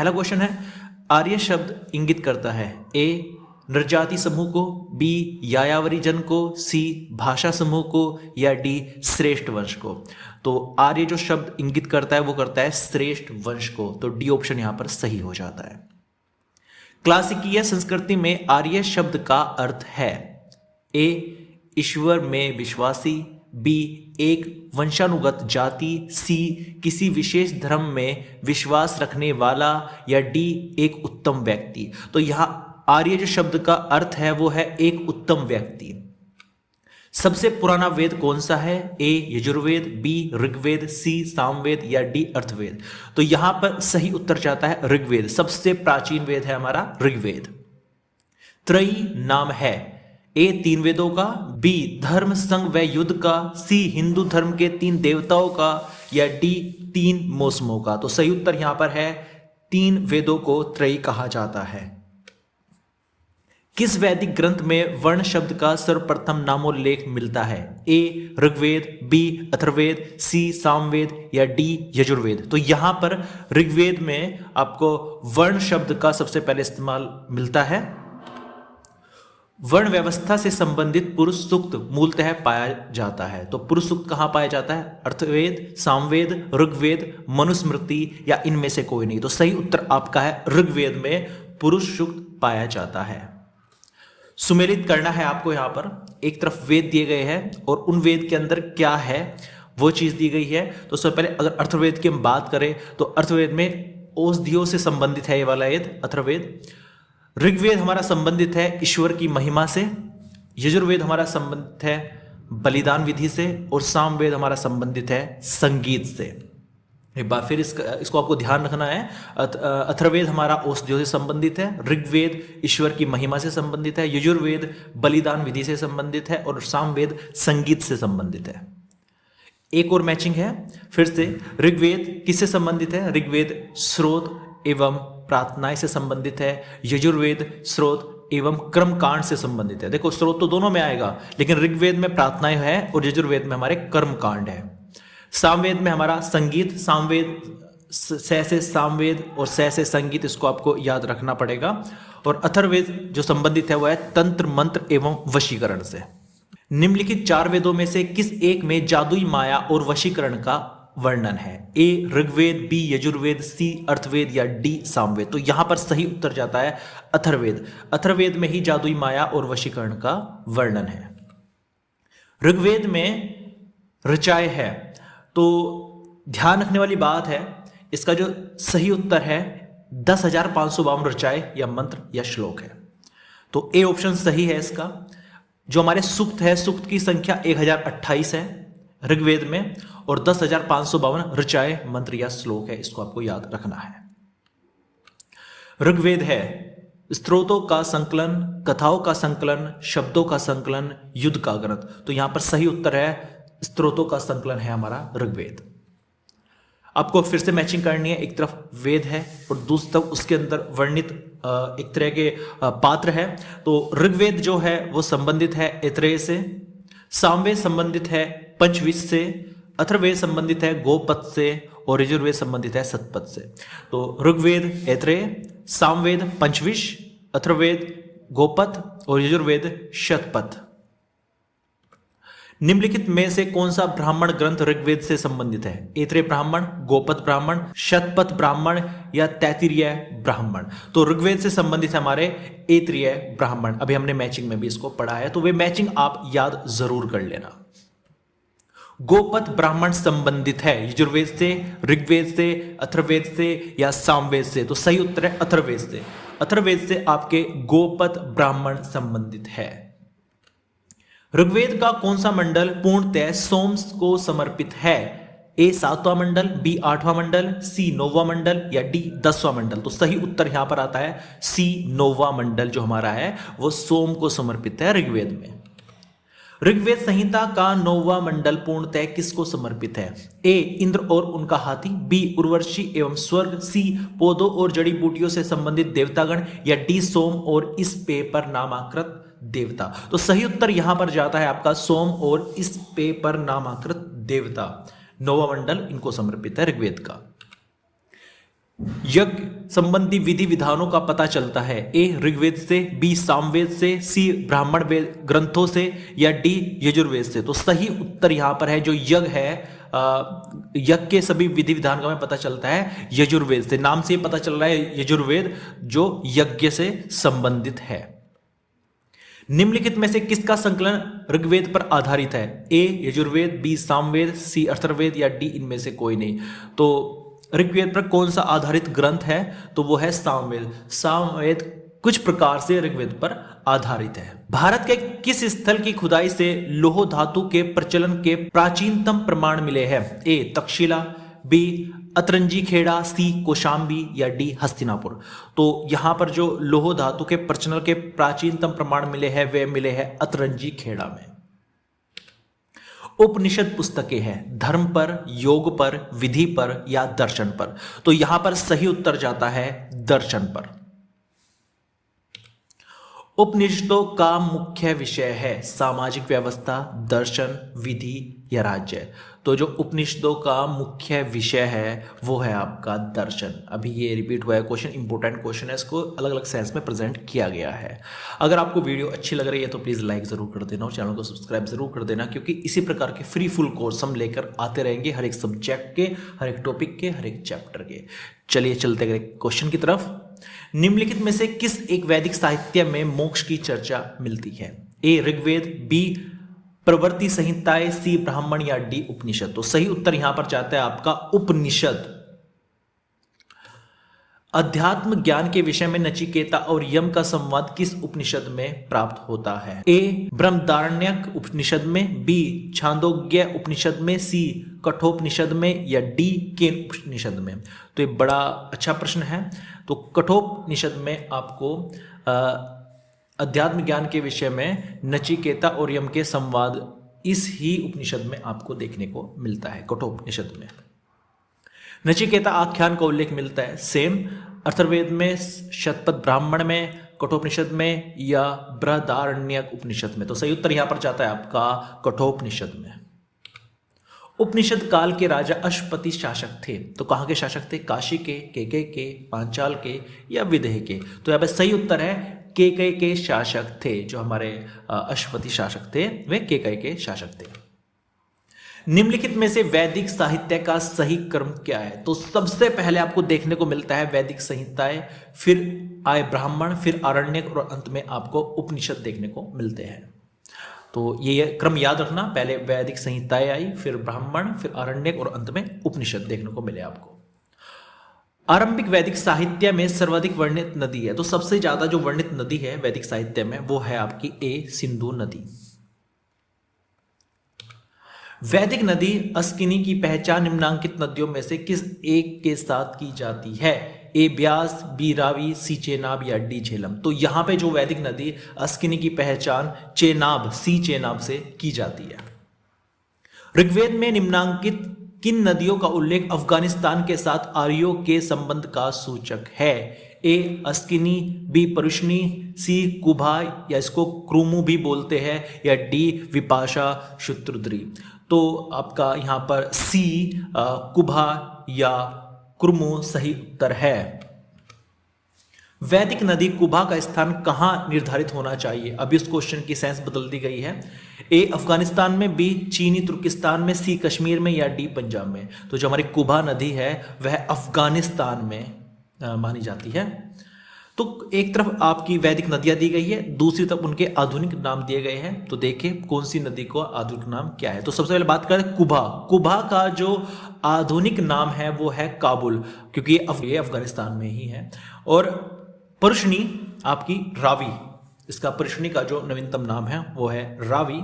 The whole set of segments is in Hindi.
पहला क्वेश्चन है, आर्य शब्द इंगित करता है ए नृजाति समूह को, बी यायावरी जन को, सी भाषा समूह को, या डी श्रेष्ठ वंश को। तो आर्य जो शब्द इंगित करता है वो करता है श्रेष्ठ वंश को, तो डी ऑप्शन यहां पर सही हो जाता है। क्लासिकीय संस्कृति में आर्य शब्द का अर्थ है ए ईश्वर में विश्वासी, बी एक वंशानुगत जाति, सी किसी विशेष धर्म में विश्वास रखने वाला, या डी एक उत्तम व्यक्ति। तो यहां आर्य जो शब्द का अर्थ है वो है एक उत्तम व्यक्ति। सबसे पुराना वेद कौन सा है? ए यजुर्वेद, बी ऋग्वेद, सी सामवेद, या डी अर्थवेद। तो यहां पर सही उत्तर जाता है ऋग्वेद। सबसे प्राचीन वेद है हमारा ऋग्वेद। त्रयी नाम है ए तीन वेदों का, बी धर्म संघ व युद्ध का, सी हिंदू धर्म के तीन देवताओं का, या डी तीन मौसमों का। तो सही उत्तर यहां पर है तीन वेदों को त्रयी कहा जाता है। किस वैदिक ग्रंथ में वर्ण शब्द का सर्वप्रथम नामोल्लेख मिलता है? ए ऋग्वेद, बी अथर्ववेद, सी सामवेद, या डी यजुर्वेद। तो यहां पर ऋग्वेद में आपको वर्ण शब्द का सबसे पहले इस्तेमाल मिलता है। वर्ण व्यवस्था से संबंधित पुरुष सूक्त मूलतः पाया जाता है। तो पुरुष सूक्त कहां पाया जाता है? अर्थवेद, सामवेद, ऋग्वेद, मनुस्मृति, या इनमें से कोई नहीं। तो सही उत्तर आपका है ऋग्वेद में पुरुष सूक्त पाया जाता है। सुमेलित करना है आपको। यहां पर एक तरफ वेद दिए गए हैं और उन वेद के अंदर क्या है वो चीज दी गई है। तो सबसे पहले अगर अर्थवेद की हम बात करें तो अर्थवेद में औषधियों से संबंधित है ये वाला वेद अथर्ववेद। ऋग्वेद हमारा संबंधित है ईश्वर की महिमा से, यजुर्वेद हमारा संबंधित है बलिदान विधि से, और सामवेद हमारा संबंधित है संगीत से। एक बार फिर इसको आपको ध्यान रखना है। अथर्ववेद हमारा औषधियों से संबंधित है, ऋग्वेद ईश्वर की महिमा से संबंधित है, यजुर्वेद बलिदान विधि से संबंधित है, और सामवेद संगीत से संबंधित है। एक और मैचिंग है फिर से। ऋग्वेद किससे संबंधित है? ऋग्वेद स्रोत एवं प्रार्थनाएं से संबंधित है, यजुर्वेद स्रोत एवं कर्मकांड से संबंधित है। देखो स्रोत तो दोनों में आएगा, लेकिन ऋग्वेद में प्रार्थनाएं है और यजुर्वेद में हमारे कर्मकांड है। सामवेद में हमारा संगीत, सामवेद से सामवेद और से संगीत, इसको आपको याद रखना पड़ेगा। और अथर्ववेद जो संबंधित है वह है तंत्र मंत्र एवं वशीकरण से। निम्नलिखित चार वेदों में से किस एक में जादुई माया और वशीकरण का वर्णन है? ए ऋग्वेद, बी यजुर्वेद, सी अर्थवेद, या डी सामवेद। तो यहां पर सही उत्तर जाता है अथर्ववेद। अथर्ववेद में ही जादुई माया और वशीकरण का वर्णन है। ऋग्वेद में ऋचाएं है, तो ध्यान रखने वाली बात है इसका जो सही उत्तर है 10,552 ऋचाएं या मंत्र या श्लोक है। तो ए ऑप्शन सही है इसका। जो हमारे सूक्त है, सूक्त की संख्या 1028 है ऋग्वेद में, और 10,552 ऋचाएं मंत्र या श्लोक है। इसको आपको याद रखना है। ऋग्वेद है स्तोत्रों का संकलन, कथाओं का संकलन, शब्दों का संकलन, युद्ध का ग्रंथ। तो यहां पर सही उत्तर है स्तोत्रों का संकलन है हमारा ऋग्वेद। आपको फिर से मैचिंग करनी है। एक तरफ वेद है और दूसरी तरफ उसके अंदर वर्णित एक तरह के पात्र है। तो ऋग्वेद जो है वो संबंधित है ऐत्रेय से, सामवेद संबंधित है पंचविश से, अथर्ववेद संबंधित है गोपथ से, और यजुर्वेद संबंधित है सतपथ से। तो ऋग्वेद ऐत्रेय, सामवेद पंचविश, अथर्ववेद गोपथ और यजुर्वेद शतपथ। निम्नलिखित में से कौन सा ब्राह्मण ग्रंथ ऋग्वेद से संबंधित है? ऐत्रेय ब्राह्मण, गोपथ ब्राह्मण, शतपथ ब्राह्मण, या तैत्तिरीय ब्राह्मण। तो ऋग्वेद से संबंधित है हमारे ऐत्रेय ब्राह्मण। अभी हमने मैचिंग में भी इसको पढ़ा है, तो वे मैचिंग आप याद जरूर कर लेना। गोपथ ब्राह्मण संबंधित है यजुर्वेद से, ऋग्वेद से, अथर्ववेद से, या सामवेद से। तो सही उत्तर है अथर्ववेद से। अथर्ववेद से आपके गोपथ ब्राह्मण संबंधित है। ऋग्वेद का कौन सा मंडल पूर्णतः सोम को समर्पित है? ए 7वां मंडल, बी 8वां मंडल, सी 9वां मंडल, या डी 10वां मंडल। तो सही उत्तर यहां पर आता है सी 9वां मंडल जो हमारा है वो सोम को समर्पित है ऋग्वेद में। ऋग्वेद संहिता का 9वां मंडल पूर्णतः किसको समर्पित है? ए इंद्र और उनका हाथी, बी उर्वशी एवं स्वर्ग, सी पौधों और जड़ी बूटियों से संबंधित देवतागण, या डी सोम और इस पे पर नामाकृत देवता। तो सही उत्तर यहां पर जाता है आपका सोम और इस पे पर नामाकृत देवता। 9वां मंडल इनको समर्पित है ऋग्वेद का। यज्ञ संबंधी विधि विधानों का पता चलता है? ए ऋग्वेद से, बी सामवेद से, सी ब्राह्मण वेद ग्रंथों से, या डी यजुर्वेद से। तो सही उत्तर यहां पर है जो यज्ञ है, यज्ञ के सभी विधि विधान का हमें पता चलता है यजुर्वेद से। नाम से पता चल रहा है यजुर्वेद जो यज्ञ से संबंधित है। निम्नलिखित में से किसका संकलन ऋग्वेद पर आधारित है? ए यजुर्वेद, बी सामवेद, सी अथर्ववेद, या डी इनमें से कोई नहीं। तो ऋग्वेद पर कौन सा आधारित ग्रंथ है? तो वो है सामवेद। सामवेद कुछ प्रकार से ऋग्वेद पर आधारित है। भारत के किस स्थल की खुदाई से लौह धातु के प्रचलन के प्राचीनतम प्रमाण मिले हैं? ए तक्षशिला, बी अतरंजी खेड़ा, सी कौशाम्बी, या डी हस्तिनापुर। तो यहां पर जो लौह धातु के प्रचलन के प्राचीनतम प्रमाण मिले हैं वे मिले हैं अतरंजी खेड़ा में। उपनिषद पुस्तकें हैं धर्म पर, योग पर, विधि पर, या दर्शन पर। तो यहां पर सही उत्तर जाता है दर्शन पर। उपनिषदों का मुख्य विषय है सामाजिक व्यवस्था, दर्शन, विधि या राज्य। तो जो उपनिषदों का मुख्य विषय है वो है आपका दर्शन। अभी ये रिपीट हुआ है क्वेश्चन, इंपॉर्टेंट क्वेश्चन है, इसको अलग अलग सेंस में प्रेजेंट किया गया है। अगर आपको वीडियो अच्छी लग रही है तो प्लीज़ लाइक ज़रूर कर देना और चैनल को सब्सक्राइब ज़रूर कर देना, क्योंकि इसी प्रकार के फ्री फुल कोर्स हम लेकर आते रहेंगे हर एक सब्जेक्ट के, हर एक टॉपिक के, हर एक चैप्टर के। चलिए चलते गए क्वेश्चन की तरफ। निम्नलिखित में से किस एक वैदिक साहित्य में मोक्ष की चर्चा मिलती है? ए ऋग्वेद, बी प्रवृत्ति संहिताएं, सी ब्राह्मण, या डी उपनिषद। तो सही उत्तर यहां पर जाता है आपका उपनिषद। अध्यात्म ज्ञान के विषय में नचिकेता और यम का संवाद किस उपनिषद में प्राप्त होता है? ए बृहदारण्यक उपनिषद में, बी छांदोग्य उपनिषद में, सी कठोपनिषद में, या डी केन उपनिषद में। तो ये बड़ा अच्छा प्रश्न है। तो कठोपनिषद में आपको अध्यात्म ज्ञान के विषय में नचिकेता और यम के संवाद इस ही उपनिषद में आपको देखने को मिलता है, कठोपनिषद में। नचिकेता आख्यान का उल्लेख मिलता है सेम अथर्ववेद में, शतपथ ब्राह्मण में, कठोपनिषद में, या बृहदारण्यक उपनिषद में। तो सही उत्तर यहां पर जाता है आपका कठोपनिषद में। उपनिषद काल के राजा अश्वपति शासक थे। तो कहां के शासक थे? काशी के, पांचाल के, या विदेह के। तो यहां पर सही उत्तर है केकय के शासक थे। जो हमारे अश्वपति शासक थे वे केकय के शासक थे। निम्नलिखित में से वैदिक साहित्य का सही क्रम क्या है? तो सबसे पहले आपको देखने को मिलता है वैदिक संहिताएं, फिर आए ब्राह्मण, फिर आरण्यक, और अंत में आपको उपनिषद देखने को मिलते हैं। तो ये क्रम याद रखना, पहले वैदिक संहिताएं आई, फिर ब्राह्मण, फिर आरण्यक, और अंत में उपनिषद देखने को मिले आपको। आरंभिक वैदिक साहित्य में सर्वाधिक वर्णित नदी है। तो सबसे ज्यादा जो वर्णित नदी है वैदिक साहित्य में वो है आपकी ए सिंधु नदी। वैदिक नदी अस्किनी की पहचान निम्नांकित नदियों में से किस एक के साथ की जाती है? ए ब्यास, बी रावी, सी चेनाब, या डी झेलम। तो यहां पे जो वैदिक नदी अस्किनी की पहचान चेनाब, सी चेनाब से की जाती है। ऋग्वेद में निम्नांकित किन नदियों का उल्लेख अफगानिस्तान के साथ आर्यों के संबंध का सूचक है? ए अस्किनी, बी परुष्णी, सी कुभा, या इसको क्रूमू भी बोलते हैं, या डी विपाशा शुत्रुद्री। तो आपका यहां पर सी कुभा या क्रुमु सही उत्तर है। वैदिक नदी कुभा का स्थान कहां निर्धारित होना चाहिए? अभी उस क्वेश्चन की सेंस बदल दी गई है। ए अफगानिस्तान में, बी चीनी तुर्किस्तान में, सी कश्मीर में, या डी पंजाब में। तो जो हमारी कुभा नदी है वह अफगानिस्तान में मानी जाती है। तो एक तरफ आपकी वैदिक नदियां दी गई है, दूसरी तरफ उनके आधुनिक नाम दिए गए हैं। तो देखिए कौन सी नदी को आधुनिक नाम क्या है। तो सबसे पहले बात करें कुभा। कुभा का जो आधुनिक नाम है वो है काबुल, क्योंकि ये अफगानिस्तान में ही है। और परुष्णी आपकी रावी, इसका परुष्णी का जो नवीनतम नाम है वो है रावी।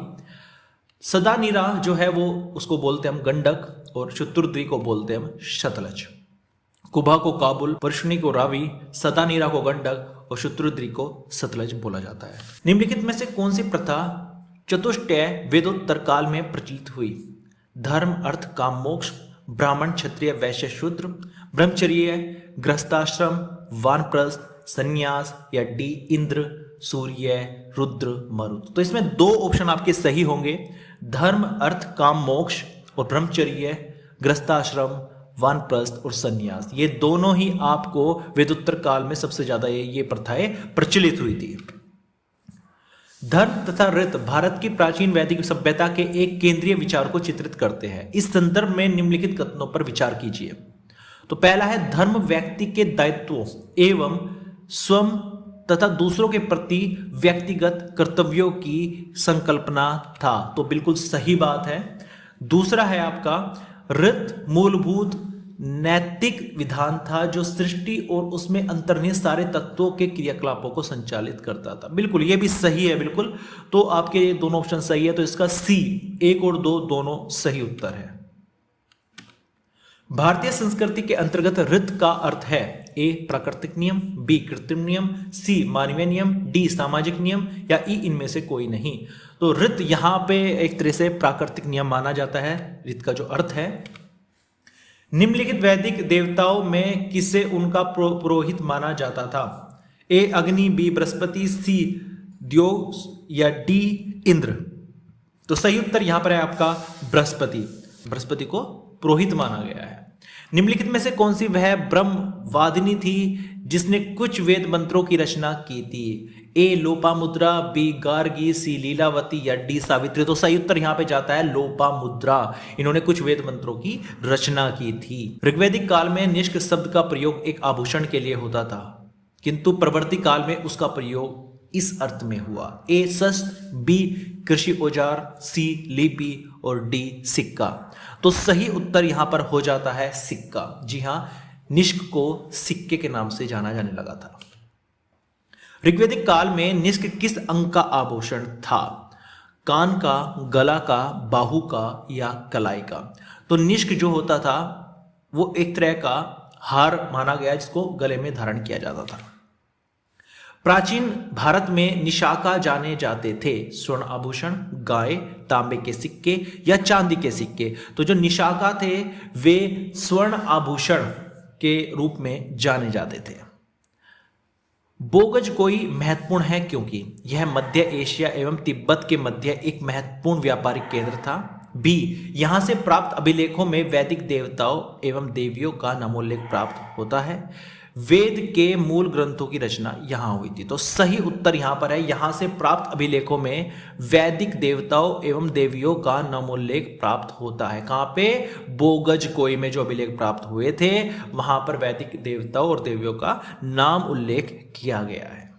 सदानीरा जो है वो उसको बोलते हैं हम गंडक, और शुत्रुद्री को बोलते हैं हम सतलज। कुभा को काबुल, परुष्णी को रावी, सदानीरा को गंडक, और शुत्रुद्री को सतलज बोला जाता है। निम्नलिखित में से कौन सी प्रथा चतुष्टय वेदोत्तर काल में प्रचलित हुई? धर्म, अर्थ, काम, मोक्ष, ब्राह्मण, क्षत्रिय, वैश्य, शूद्र, ब्रह्मचर्य, गृहस्थाश्रम, वानप्रस्थ, संन्यास, या डी इंद्र, सूर्य, रुद्र, मरुत। तो इसमें दो ऑप्शन आपके सही होंगे, धर्म, अर्थ, काम, मोक्ष, और ब्रह्मचर्य, गृहस्थाश्रम, वानप्रस्थ और संन्यास, ये दोनों ही आपको वेदोत्तर काल में सबसे ज्यादा ये प्रथाएं प्रचलित हुई थी। धर्म तथा ऋत भारत की प्राचीन वैदिक सभ्यता के एक केंद्रीय विचार को चित्रित करते हैं। इस संदर्भ में निम्नलिखित कथनों पर विचार कीजिए। तो पहला है, धर्म व्यक्ति के दायित्वों एवं स्वयं तथा दूसरों के प्रति व्यक्तिगत कर्तव्यों की संकल्पना था। तो बिल्कुल सही बात है। दूसरा है आपका, ऋत मूलभूत नैतिक विधान था जो सृष्टि और उसमें अंतर्निहित सारे तत्वों के क्रियाकलापों को संचालित करता था। बिल्कुल ये भी सही है, बिल्कुल। तो आपके ये दोनों ऑप्शन सही है, तो इसका सी 1 और 2 दोनों सही उत्तर है। भारतीय संस्कृति के अंतर्गत ऋत का अर्थ है ए प्राकृतिक नियम, बी कृत्रिम नियम, सी मानवीय नियम, डी सामाजिक नियम या ई इनमें से कोई नहीं। तो ऋत यहां पे एक तरह से प्राकृतिक नियम माना जाता है। ऋत का जो अर्थ है, निम्नलिखित वैदिक देवताओं में किसे उनका पुरोहित माना जाता था? ए अग्नि, बी बृहस्पति, सी द्यौस या डी इंद्र। तो सही उत्तर यहां पर है आपका बृहस्पति। बृहस्पति को पुरोहित माना गया है। निम्नलिखित में से कौन सी वह ब्रह्मवादिनी थी जिसने कुछ वेद मंत्रों की रचना की थी? ए लोपामुद्रा, बी गार्गी, सी लीलावती या डी सावित्री। तो सही उत्तर यहां पे जाता है लोपामुद्रा। इन्होंने कुछ वेद मंत्रों की रचना की थी। ऋग्वैदिक काल में निष्क शब्द का प्रयोग एक आभूषण के लिए होता था, किंतु प्रवर्ती काल में उसका प्रयोग इस अर्थ में हुआ। ए शस्त्र, बी कृषि औजार, सी लिपि और डी सिक्का। तो सही उत्तर यहां पर हो जाता है सिक्का। जी हां, निष्क को सिक्के के नाम से जाना जाने लगा था। ऋग्वैदिक काल में निष्क किस अंग का आभूषण था? कान का, गला का, बाहु का या कलाई का? तो निष्क जो होता था वो एक तरह का हार माना गया जिसको गले में धारण किया जाता था। प्राचीन भारत में निशाका जाने जाते थे स्वर्ण आभूषण, गाय, तांबे के सिक्के या चांदी के सिक्के। तो जो निशाका थे वे स्वर्ण आभूषण के रूप में जाने जाते थे। बोगज कोई महत्वपूर्ण है क्योंकि यह मध्य एशिया एवं तिब्बत के मध्य एक महत्वपूर्ण व्यापारिक केंद्र था। बी यहां से प्राप्त अभिलेखों में वैदिक देवताओं एवं देवियों का नामोल्लेख प्राप्त होता है। वेद के मूल ग्रंथों की रचना यहां हुई थी। तो सही उत्तर यहां पर है, यहां से प्राप्त अभिलेखों में वैदिक देवताओं एवं देवियों का नामोल्लेख प्राप्त होता है। कहां पे? बोगज कोई में जो अभिलेख प्राप्त हुए थे वहां पर वैदिक देवताओं और देवियों का नाम उल्लेख किया गया है।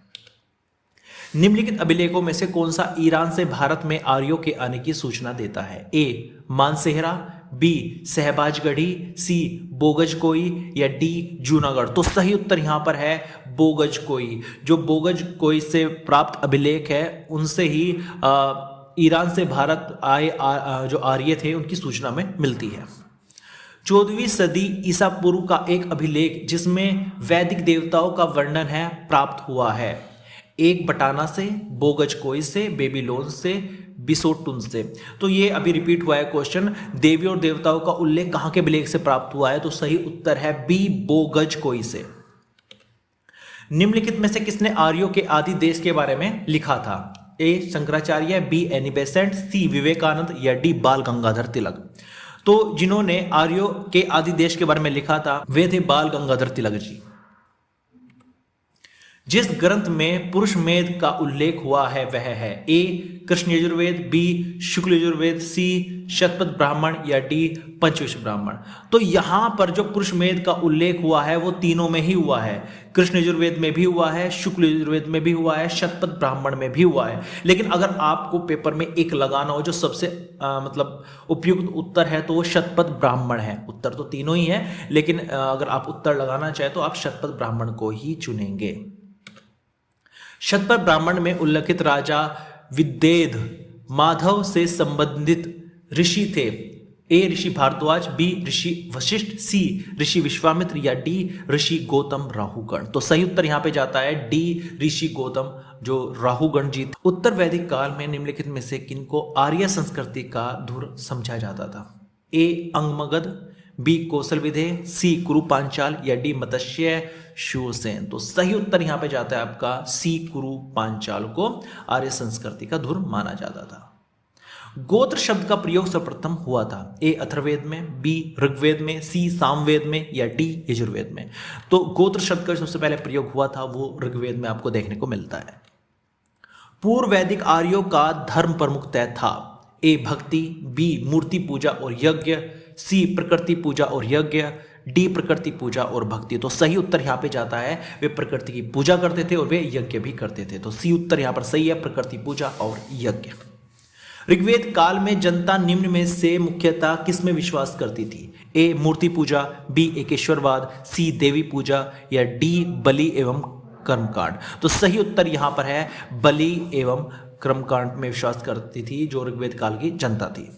निम्नलिखित अभिलेखों में से कौन सा ईरान से भारत में आर्यों के आने की सूचना देता है? ए मानसेहरा, बी सहबाजगढ़ी, सी बोगजकोई या डी जूनागढ़। तो सही उत्तर यहां पर है बोगजकोई। जो बोगजकोई से प्राप्त अभिलेख है उनसे ही ईरान से भारत आए जो आर्य थे उनकी सूचना में मिलती है। 14वीं सदी ईसा पूर्व का एक अभिलेख जिसमें वैदिक देवताओं का वर्णन है प्राप्त हुआ है। एक बटाना से, बोगजकोई से, बेबीलोन से, बिसोटुन से। तो ये अभी रिपीट हुआ है क्वेश्चन, देवी और देवताओं का उल्लेख कहां के अभिलेख से प्राप्त हुआ है? तो सही उत्तर है बी बोगजकोई से। निम्नलिखित में से किसने आर्यों के आदि देश के बारे में लिखा था? ए शंकराचार्य, बी एनी बेसेंट, सी विवेकानंद या डी बाल गंगाधर तिलक। तो जिन्होंने आर्यों के आदि देश के बारे में लिखा था वे थे बाल गंगाधर तिलक जी। जिस ग्रंथ में पुरुष मेध का उल्लेख हुआ है वह है ए कृष्ण यजुर्वेद, बी शुक्ल यजुर्वेद, सी शतपथ ब्राह्मण या डी पंचविंश ब्राह्मण। तो यहां पर जो पुरुष मेध का उल्लेख हुआ है वो तीनों में ही हुआ है। कृष्ण यजुर्वेद में भी हुआ है, शुक्ल यजुर्वेद में भी हुआ है, शतपथ ब्राह्मण में भी हुआ है। लेकिन अगर आपको पेपर में एक लगाना हो जो सबसे मतलब उपयुक्त उत्तर है तो वो शतपथ ब्राह्मण है। उत्तर तो तीनों ही है, लेकिन अगर आप उत्तर लगाना चाहे तो आप शतपथ ब्राह्मण को ही चुनेंगे। शतपथ ब्राह्मण में उल्लेखित राजा विद्येध माधव से संबंधित ऋषि थे। ए ऋषि भारद्वाज, बी ऋषि वशिष्ठ, सी ऋषि विश्वामित्र या डी ऋषि गौतम राहुगण। तो सही उत्तर यहां पे जाता है डी ऋषि गौतम जो राहुगण जी थे। उत्तर वैदिक काल में निम्नलिखित में से किनको आर्य संस्कृति का धुर समझा जाता था? ए अंगमगध, बी कौशल विदेह, सी कुरु पांचाल या डी मत्स्य शूरसेन। तो सही उत्तर यहां पे जाता है आपका सी कुरु पांचाल को आर्य संस्कृति का धुर माना जाता था। गोत्र शब्द का प्रयोग सर्वप्रथम हुआ था ए अथर्ववेद में, बी ऋग्वेद में, सी सामवेद में या डी यजुर्वेद में। तो गोत्र शब्द का सबसे पहले प्रयोग हुआ था वो ऋग्वेद में आपको देखने को मिलता है। पूर्व वैदिक आर्यों का धर्म प्रमुखतः था ए भक्ति, बी मूर्ति पूजा और यज्ञ, सी प्रकृति पूजा और यज्ञ, डी प्रकृति पूजा और भक्ति। तो सही उत्तर यहाँ पे जाता है वे प्रकृति की पूजा करते थे और वे यज्ञ भी करते थे। तो सी उत्तर यहाँ पर सही है, प्रकृति पूजा और यज्ञ। ऋग्वेद काल में जनता निम्न में से मुख्यतः किस में विश्वास करती थी ए मूर्ति पूजा, बी एकेश्वरवाद, सी देवी पूजा या डी बलि एवं कर्मकांड। तो सही उत्तर यहां पर है बलि एवं कर्मकांड में विश्वास करती थी जो ऋग्वेद काल की जनता थी।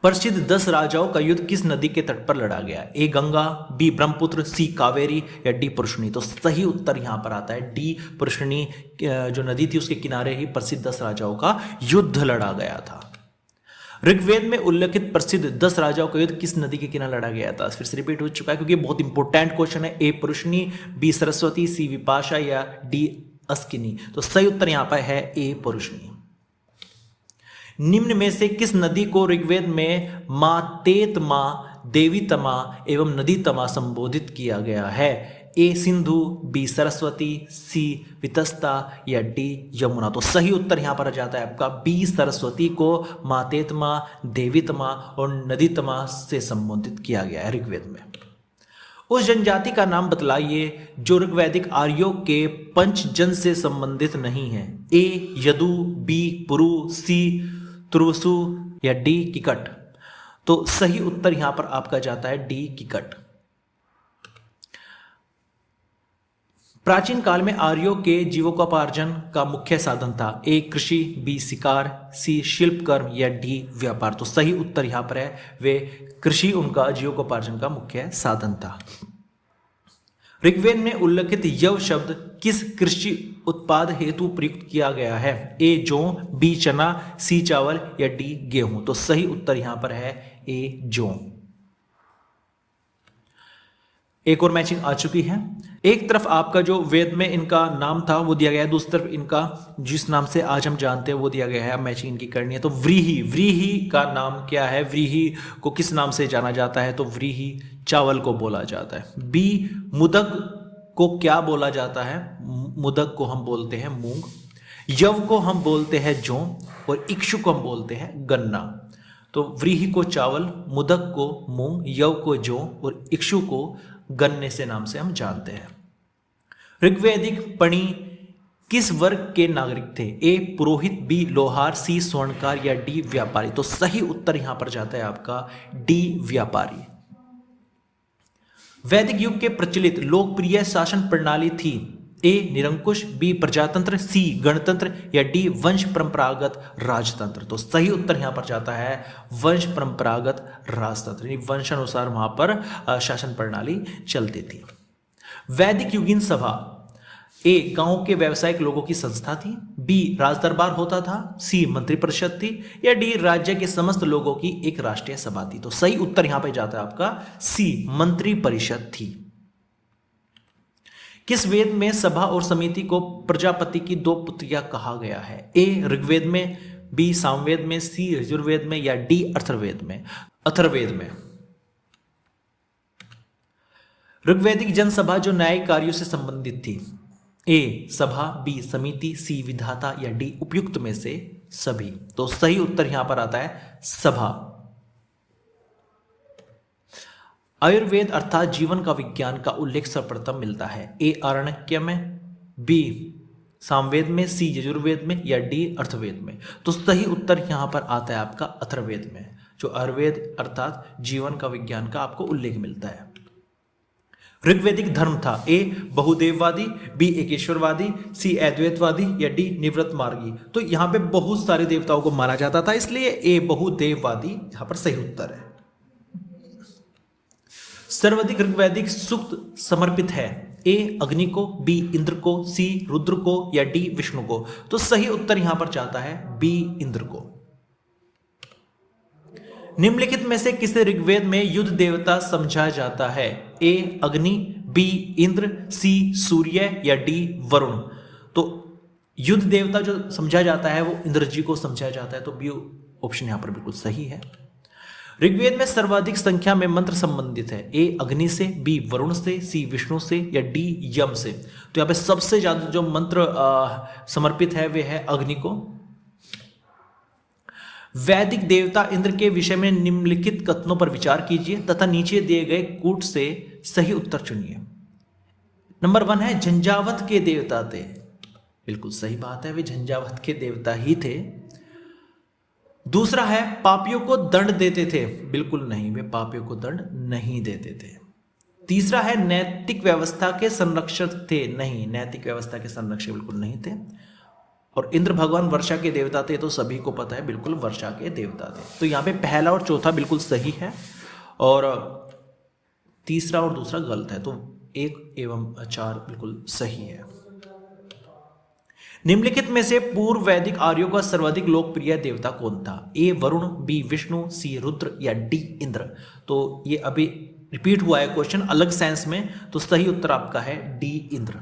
प्रसिद्ध 10 राजाओं का युद्ध किस नदी के तट पर लड़ा गया ए गंगा, बी ब्रह्मपुत्र, सी कावेरी या डी पुरुषनी। तो सही उत्तर यहां पर आता है डी पुरुषनी, जो नदी थी उसके किनारे ही प्रसिद्ध 10 राजाओं का युद्ध लड़ा गया था। ऋग्वेद में उल्लेखित प्रसिद्ध 10 राजाओं का युद्ध किस नदी के किनारे लड़ा गया था। फिर से रिपीट हो चुका है क्योंकि बहुत इंपॉर्टेंट क्वेश्चन है। ए पुरुषनी, बी सरस्वती, सी विपाशा या डी अस्किनी। तो सही उत्तर यहां पर है ए पुरुषनी। निम्न में से किस नदी को ऋग्वेद में मां तेतमा, देवीतमा एवं नदीतमा संबोधित किया गया है ए सिंधु, बी सरस्वती, सी वितस्ता या डी यमुना। तो सही उत्तर यहां पर आ जाता है आपका बी सरस्वती को मातेतमा, देवीतमा और नदीतमा से संबोधित किया गया है ऋग्वेद में। उस जनजाति का नाम बतलाइए जो ऋग्वैदिक आर्यों के पंचजन से संबंधित नहीं है ए यदु, बी पुरु, सी तुर्वसु या डी किकट। तो सही उत्तर यहां पर आपका जाता है डी किकट। प्राचीन काल में आर्यों के जीविकोपार्जन का मुख्य साधन था ए कृषि, बी शिकार, सी शिल्प कर्म या डी व्यापार। तो सही उत्तर यहां पर है वे कृषि उनका जीविकोपार्जन का मुख्य साधन था। ऋग्वेद में उल्लेखित यव शब्द किस कृषि उत्पाद हेतु प्रयुक्त किया गया है ए जौ, बी चना, सी चावल या डी गेहूं। तो सही उत्तर यहां पर है ए जौ। एक और मैचिंग आ चुकी है। एक तरफ आपका जो वेद में इनका नाम था वो दिया गया है, दूसरी तरफ इनका जिस नाम से आज हम जानते हैं वो दिया गया है। अब मैचिंग इनकी करनी है। तो व्रीहि, व्रीहि का नाम क्या है, व्रीहि को किस नाम से जाना जाता है। तो व्रीहि चावल को बोला जाता है। बी मुदक को क्या बोला जाता है, मुदक को हम बोलते हैं मूंग, यव को हम बोलते हैं जौ और इक्षु को हम बोलते हैं गन्ना। तो व्रीहि को चावल, मुदक को मूंग, यव को जौ और इक्षु को गन्ने से नाम से हम जानते हैं। ऋग्वैदिक पणि किस वर्ग के नागरिक थे ए पुरोहित, बी लोहार, सी स्वर्णकार या डी व्यापारी। तो सही उत्तर यहां पर जाता है आपका डी व्यापारी। वैदिक युग के प्रचलित लोकप्रिय शासन प्रणाली थी ए निरंकुश, बी प्रजातंत्र, सी गणतंत्र या डी वंश परंपरागत राजतंत्र। तो सही उत्तर यहां पर जाता है वंश परंपरागत राजतंत्र, वंशानुसार वहां पर शासन प्रणाली चलती थी। वैदिक युगीन सभा ए गांव के व्यावसायिक लोगों की संस्था थी, बी राजदरबार होता था, सी मंत्रिपरिषद थी या डी राज्य के समस्त लोगों की एक राष्ट्रीय सभा थी। तो सही उत्तर यहां पे जाता है आपका सी मंत्रिपरिषद थी। किस वेद में सभा और समिति को प्रजापति की 2 पुत्रियां कहा गया है ए ऋग्वेद में, बी सामवेद में, सी यजुर्वेद में या डी अथर्ववेद में। अथर्ववेद में ऋग्वैदिक जनसभा जो न्यायिक कार्यों से संबंधित थी ए सभा, बी समिति, सी विधाता या डी उपयुक्त में से सभी। तो सही उत्तर यहां पर आता है सभा। आयुर्वेद अर्थात जीवन का विज्ञान का उल्लेख सर्वप्रथम मिलता है ए आरण्यक में, बी सामवेद में, सी यजुर्वेद में या डी अथर्ववेद में। तो सही उत्तर यहां पर आता है आपका अथर्ववेद में, जो आयुर्वेद अर्थात जीवन का विज्ञान का आपको उल्लेख मिलता है। ऋग्वैदिक धर्म था ए बहुदेववादी, बी एकेश्वरवादी, सी अद्वैतवादी या डी निवृत्त मार्गी। तो यहां पे बहुत सारे देवताओं को माना जाता था, इसलिए ए बहुदेववादी यहां पर सही उत्तर है। सर्वाधिक ऋग्वैदिक सूक्त समर्पित है ए अग्नि को, बी इंद्र को, सी रुद्र को या डी विष्णु को। तो सही उत्तर यहां पर जाता है बी इंद्र को। निम्नलिखित में से किसे ऋग्वेद में युद्ध देवता समझा जाता है ए अग्नि, बी इंद्र, सी सूर्य या डी वरुण। तो युद्ध देवता जो समझा जाता है वो इंद्र जी को समझा जाता है, तो बी ऑप्शन यहां पर बिल्कुल सही है। ऋग्वेद में सर्वाधिक संख्या में मंत्र संबंधित है, ए अग्नि से, बी वरुण से, सी विष्णु से या डी यम से। तो यहां पे सबसे ज्यादा जो मंत्र समर्पित है वे है अग्नि को। वैदिक देवता इंद्र के विषय में निम्नलिखित कथनों पर विचार कीजिए तथा नीचे दिए गए कूट से सही उत्तर चुनिए। नंबर 1 है झंझावत के देवता थे, बिल्कुल सही बात है, वे झंझावत के देवता ही थे। दूसरा है पापियों को दंड देते थे, बिल्कुल नहीं, वे पापियों को दंड नहीं देते थे। तीसरा है नैतिक व्यवस्था के संरक्षक थे, नहीं, नैतिक व्यवस्था के संरक्षक बिल्कुल नहीं थे। और इंद्र भगवान वर्षा के देवता थे, तो सभी को पता है बिल्कुल वर्षा के देवता थे। तो यहां पे पहला और चौथा बिल्कुल सही है और तीसरा और दूसरा गलत है, तो 1 एवं 4 बिल्कुल सही है। निम्नलिखित में से पूर्व वैदिक आर्यों का सर्वाधिक लोकप्रिय देवता कौन था? ए वरुण, बी विष्णु, सी रुद्र या डी इंद्र। तो ये अभी रिपीट हुआ है क्वेश्चन अलग सेंस में, तो सही उत्तर आपका है डी इंद्र।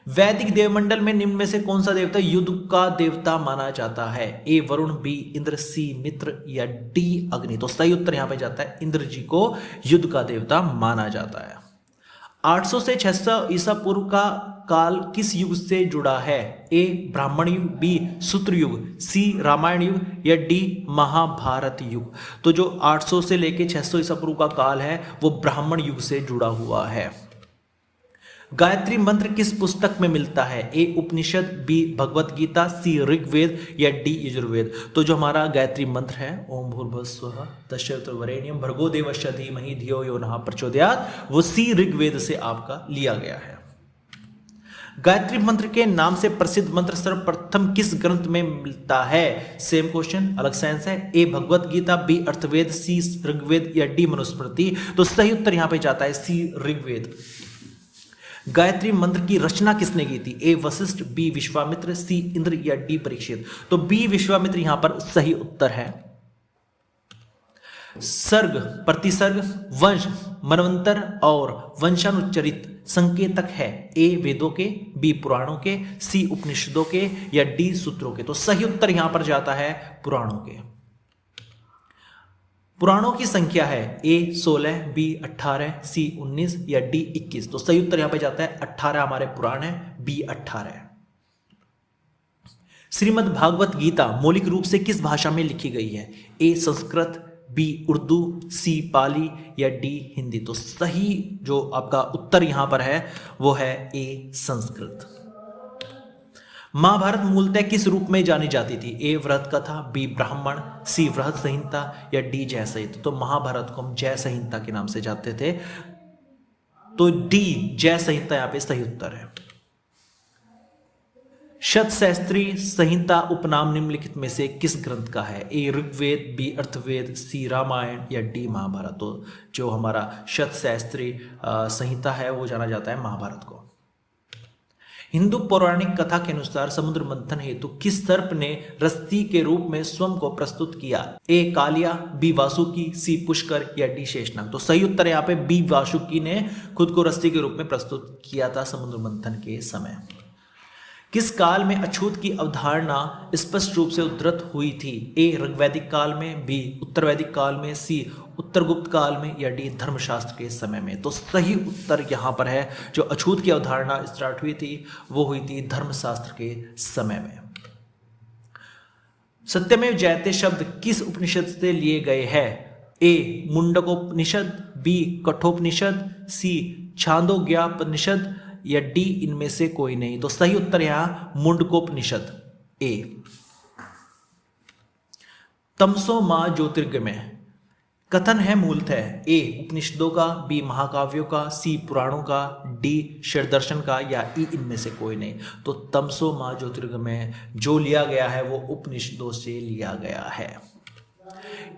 वैदिक देवमंडल में निम्न में से कौन सा देवता युद्ध का देवता माना जाता है? ए वरुण, बी इंद्र, सी मित्र या डी अग्नि। तो सही उत्तर यहां पे जाता है इंद्र जी को युद्ध का देवता माना जाता है। 800 से 600 ईसा पूर्व का काल किस युग से जुड़ा है? ए ब्राह्मण युग, बी सूत्र युग, सी रामायण युग या डी महाभारत युग। तो जो 800 से लेके 600 ईसा पूर्व का काल है वो ब्राह्मण युग से जुड़ा हुआ है। गायत्री मंत्र किस पुस्तक में मिलता है? ए उपनिषद, बी भगवत गीता, सी ऋग्वेद या डी यजुर्वेद। तो जो हमारा गायत्री मंत्र है ओम भूर्भुवस्सुवः तत्सवितुर्वरेण्यं भर्गो देवस्य धीमहि धियो यो नः प्रचोदयात्, वो सी ऋग्वेद से आपका लिया गया है। गायत्री मंत्र के नाम से प्रसिद्ध मंत्र सर्वप्रथम किस ग्रंथ में मिलता है? सेम क्वेश्चन अलग सेंस है। ए भगवत गीता, बी अर्थवेद, सी ऋग्वेद या डी मनुस्मृति। तो सही उत्तर यहां पे जाता है सी ऋग्वेद। गायत्री मंत्र की रचना किसने की थी? ए वशिष्ठ, बी विश्वामित्र, सी इंद्र या डी परीक्षित। तो बी विश्वामित्र यहां पर सही उत्तर है। सर्ग, प्रतिसर्ग, वंश, मनवंतर और वंशानुचरित संकेतक है? ए वेदों के, बी पुराणों के, सी उपनिषदों के या डी सूत्रों के। तो सही उत्तर यहां पर जाता है पुराणों के। पुराणों की संख्या है ए 16, बी 18, सी 19 या डी 21। तो सही उत्तर यहां पे जाता है 18 हमारे पुराण है, बी 18 है। श्रीमद् भागवत गीता मौलिक रूप से किस भाषा में लिखी गई है? ए संस्कृत, बी उर्दू, सी पाली या डी हिंदी। तो सही जो आपका उत्तर यहां पर है वो है ए संस्कृत। महाभारत मूलतः किस रूप में जानी जाती थी? ए वृहत कथा, बी ब्राह्मण, सी वृहत संहिता या डी जय संहिता। तो महाभारत को हम जय संहिता के नाम से जानते थे, तो डी जय संहिता यहां पे सही उत्तर है। शतशास्त्री संहिता उपनाम निम्नलिखित में से किस ग्रंथ का है? ए ऋग्वेद, बी अर्थवेद, सी रामायण या डी महाभारत। तो जो हमारा शतशास्त्री संहिता है वो जाना जाता है महाभारत को। हिंदू पौराणिक कथा के अनुसार समुद्र मंथन हेतु किस सर्प ने रस्सी के रूप में स्वयं को प्रस्तुत किया? ए कालिया, बी वासुकी, सी पुष्कर या डी शेषनाग। तो सही उत्तर यहाँ पे बी वासुकी ने खुद को रस्सी के रूप में प्रस्तुत किया था समुद्र मंथन के समय। किस काल में अछूत की अवधारणा स्पष्ट रूप से उद्धृत हुई थी? ए ऋग्वैदिक काल में, बी उत्तरवैदिक काल में, सी उत्तरगुप्त काल में या डी धर्मशास्त्र के समय में। तो सही उत्तर यहां पर है जो अछूत की अवधारणा स्टार्ट हुई थी वो हुई थी धर्मशास्त्र के समय में। सत्यमेव जयते शब्द किस उपनिषद से लिए गए हैं? ए मुंडकोपनिषद, बी कठोपनिषद, सी छांदोग्योपनिषद या डी इनमें से कोई नहीं। तो सही उत्तर यहां मुंडकोपनिषद ए। तमसो मां ज्योतिर्गमय कथन है मूलतः ए उपनिषदों का, बी महाकाव्यों का, सी पुराणों का, डी षड्दर्शन का या ई इनमें से कोई नहीं। तो तमसो मां ज्योतिर्गमय जो लिया गया है वो उपनिषदों से लिया गया है।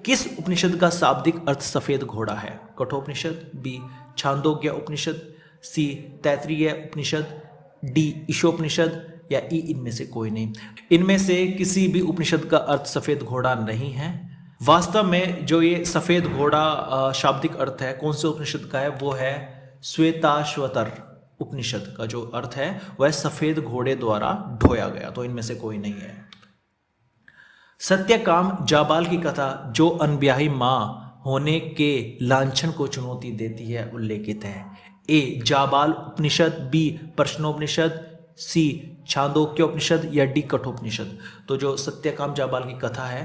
किस उपनिषद का शाब्दिक अर्थ सफेद घोड़ा है? कठोपनिषद, बी छांदोग्य उपनिषद, सी तैत्तिरीय उपनिषद, डी ईशोपनिषद या ई इनमें से कोई नहीं। इनमें से किसी भी उपनिषद का अर्थ सफेद घोड़ा नहीं है। वास्तव में जो ये सफेद घोड़ा शाब्दिक अर्थ है कौन से उपनिषद का है वो है श्वेताश्वतर। उपनिषद का जो अर्थ है वह सफेद घोड़े द्वारा ढोया गया, तो इनमें से कोई नहीं है। सत्यकाम जाबाल की कथा जो अनब्याही मां होने के लांछन को चुनौती देती है उल्लेखित है। ए जाबाल उपनिषद, बी प्रश्नोपनिषद, सी छांदोग्य उपनिषद या डी कठोपनिषद। तो जो सत्यकाम जाबाल की कथा है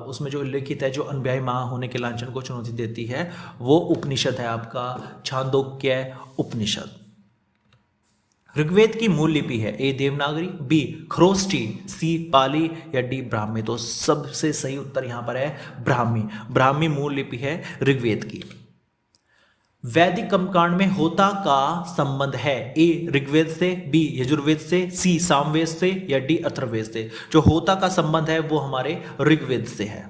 उसमें जो उल्लेखित है जो अनब्याही मां होने के लांछन को चुनौती देती है वो उपनिषद है आपका छांदोग्य उपनिषद। ऋग्वेद की मूल लिपि है ए देवनागरी, बी खरोष्ठी, सी पाली या डी ब्राह्मी। तो सबसे सही उत्तर यहां पर है ब्राह्मी। ब्राह्मी मूल लिपि है ऋग्वेद की। वैदिक कर्मकांड में होता का संबंध है ए ऋग्वेद से, बी यजुर्वेद से, सी सामवेद से या डी अथर्ववेद से। जो होता का संबंध है वो हमारे ऋग्वेद से है।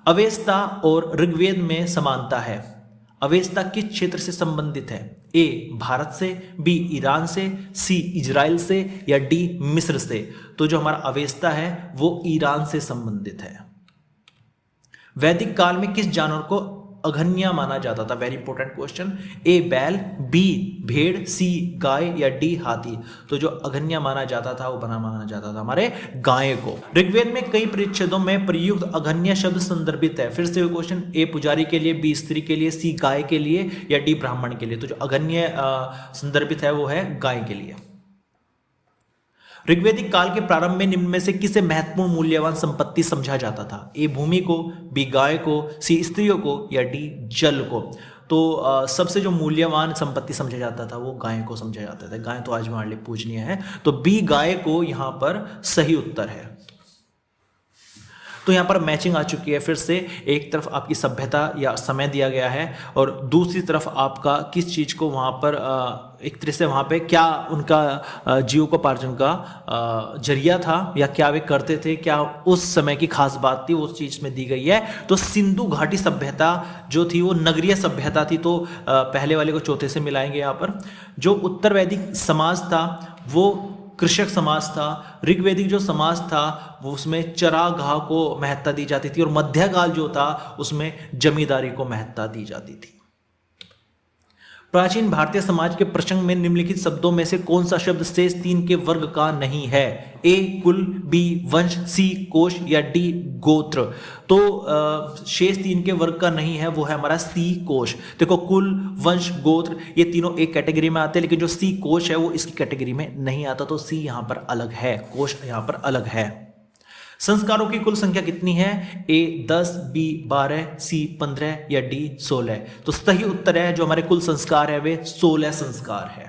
अवेस्ता और ऋग्वेद में समानता है। अवेस्ता किस क्षेत्र से संबंधित है? ए भारत से, बी ईरान से, सी इजराइल से या डी मिस्र से। तो जो हमारा अवेस्ता है वो ईरान से संबंधित है। वैदिक काल में किस जानवर को अघन्य माना जाता था? Very important question. ए बैल, बी भेड़, सी गाय या डी हाथी। तो जो अघन्य माना जाता था वो माना जाता था हमारे गाय को। ऋग्वेद में कई परिच्छेदों में प्रयुक्त अघन्य शब्द संदर्भित है। फिर से क्वेश्चन, ए पुजारी के लिए, बी स्त्री के लिए, सी गाय के लिए या डी ब्राह्मण के लिए। तो जो अघन्य संदर्भित है वो है गाय के लिए। ऋग्वैदिक काल के प्रारंभ में निम्न में से किसे महत्वपूर्ण मूल्यवान संपत्ति समझा जाता था? ए भूमि को, बी गाय को, सी स्त्रियों को या डी जल को। तो सबसे जो मूल्यवान संपत्ति समझा जाता था वो गाय को समझा जाता था। गाय तो आज हमारे लिए पूजनीय है, तो बी गाय को यहां पर सही उत्तर है। तो यहां पर मैचिंग आ चुकी है। फिर से एक तरफ आपकी सभ्यता या समय दिया गया है और दूसरी तरफ आपका किस चीज को वहां पर एक तरह से वहां पे क्या उनका जीविकोपार्जन का जरिया था या क्या वे करते थे, क्या उस समय की खास बात थी, उस चीज में दी गई है। तो सिंधु घाटी सभ्यता जो थी वो नगरीय सभ्यता थी। तो पहले वाले को चौथे से मिलाएंगे। यहाँ पर जो उत्तर वैदिक समाज था वो कृषक समाज था। ऋग्वैदिक जो समाज था वो उसमें चरागाह को महत्ता दी जाती थी और मध्यकाल जो था उसमें जमींदारी को महत्ता दी जाती थी। प्राचीन भारतीय समाज के प्रसंग में निम्नलिखित शब्दों में से कौन सा शब्द शेष तीन के वर्ग का नहीं है? ए कुल, बी वंश, सी कोश या डी गोत्र। तो शेष तीन के वर्ग का नहीं है वो है हमारा सी कोश। देखो कुल, वंश, गोत्र ये तीनों एक कैटेगरी में आते हैं, लेकिन जो सी कोश है वो इसकी कैटेगरी में नहीं आता। तो सी यहां पर अलग है, कोश यहां पर अलग है। संस्कारों की कुल संख्या कितनी है? ए 10, बी 12, सी 15 या डी 16। तो सही उत्तर है जो हमारे कुल संस्कार है वे 16 संस्कार है।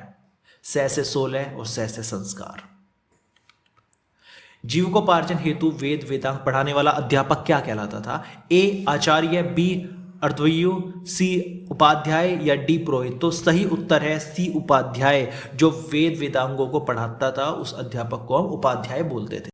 6 से 16 और 6 से संस्कार। जीविकोपार्जन हेतु वेद वेदांग पढ़ाने वाला अध्यापक क्या कहलाता था? ए आचार्य, बी अर्धवयु, सी उपाध्याय या डी पुरोहित। तो सही उत्तर है सी उपाध्याय। जो वेद वेदांगों को पढ़ाता था उस अध्यापक को हम उपाध्याय बोलते थे।